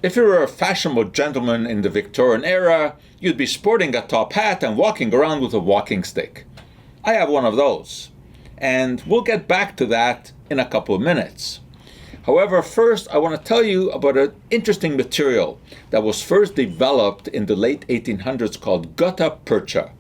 If you were a fashionable gentleman in the Victorian era, you'd be sporting a top hat and walking around with a walking stick. I have one of those, and we'll get back to that in a couple of minutes. However, first I want to tell you about an interesting material that was first developed in the late 1800s called Gutta percha.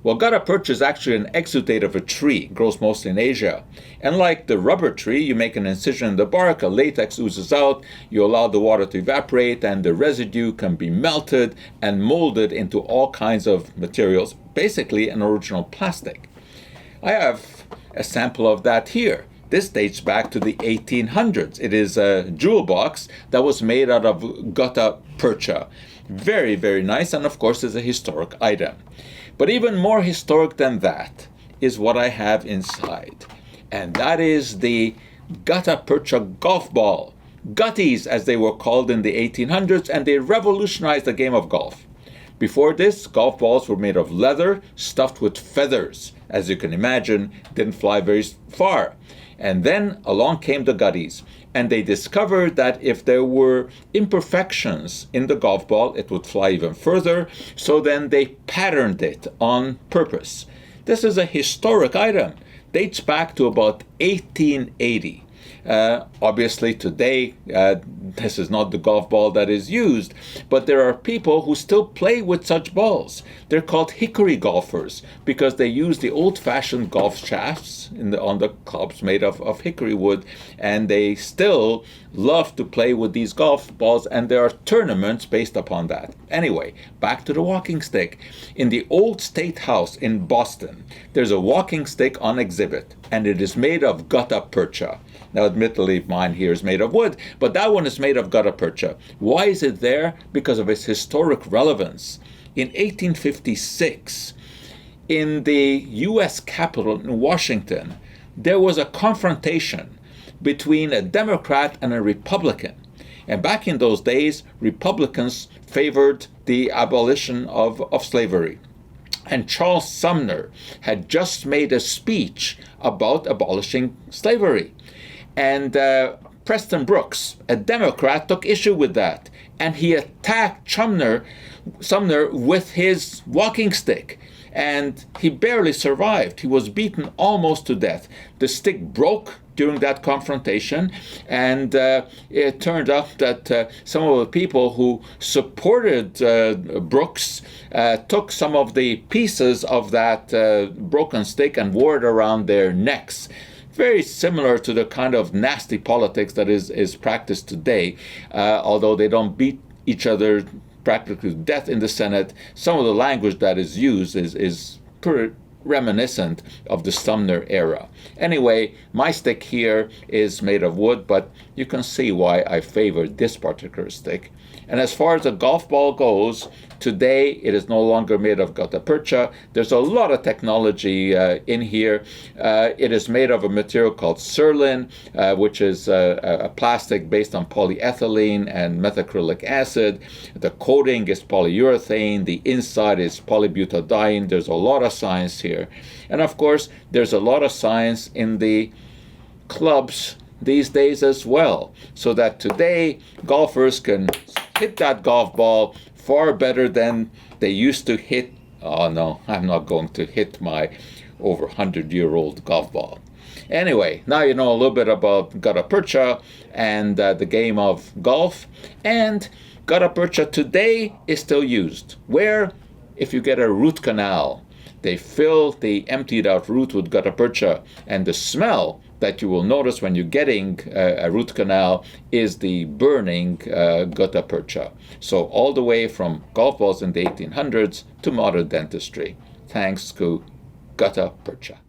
Well, gutta percha is actually an exudate of a tree. It grows mostly in Asia. And like the rubber tree, you make an incision in the bark, a latex oozes out, you allow the water to evaporate, and the residue can be melted and molded into all kinds of materials, basically an original plastic. I have a sample of that here. This dates back to the 1800s. It is a jewel box that was made out of gutta percha. Very, very nice, and of course is a historic item. But even more historic than that is what I have inside. And that is the Gutta percha golf ball. Gutties, as they were called in the 1800s, and they revolutionized the game of golf. Before this, golf balls were made of leather, stuffed with feathers. As you can imagine, didn't fly very far. And then along came the gutties. And they discovered that if there were imperfections in the golf ball, it would fly even further. So then they patterned it on purpose. This is a historic item. Dates back to about 1880. Obviously today, this is not the golf ball that is used, but there are people who still play with such balls. They're called hickory golfers because they use the old-fashioned golf shafts on the clubs made of hickory wood, and they still love to play with these golf balls, and there are tournaments based upon that. Anyway, back to the walking stick. In the old State House in Boston, there's a walking stick on exhibit, and it is made of gutta percha. Now, admittedly, mine here is made of wood, but that one is made of gutta percha. Why is it there? Because of its historic relevance. In 1856, in the U.S. Capitol in Washington, there was a confrontation between a Democrat and a Republican. And back in those days, Republicans favored the abolition of slavery. And Charles Sumner had just made a speech about abolishing slavery. And Preston Brooks, a Democrat, took issue with that. And he attacked Sumner with his walking stick. And he barely survived. He was beaten almost to death. The stick broke during that confrontation, and it turned out that some of the people who supported Brooks took some of the pieces of that broken stick and wore it around their necks. Very similar to the kind of nasty politics that is practiced today, although they don't beat each other practically to death in the Senate. Some of the language that is used is pretty reminiscent of the Sumner era. Anyway, my stick here is made of wood, but you can see why I favor this particular stick. And as far as the golf ball goes, today it is no longer made of gutta percha. There's a lot of technology in here. It is made of a material called surlyn, which is a plastic based on polyethylene and methacrylic acid. The coating is polyurethane. The inside is polybutadiene. There's a lot of science here. And of course, there's a lot of science in the clubs these days as well, so that today golfers can hit that golf ball far better than they used to hit. Oh no, I'm not going to hit my over 100-year-old golf ball. Anyway, now you know a little bit about gutta percha and the game of golf. And gutta percha today is still used. Where? If you get a root canal, they fill the emptied out root with gutta percha, and the smell that you will notice when you're getting a root canal is the burning gutta percha. So all the way from golf balls in the 1800s to modern dentistry, thanks to gutta percha.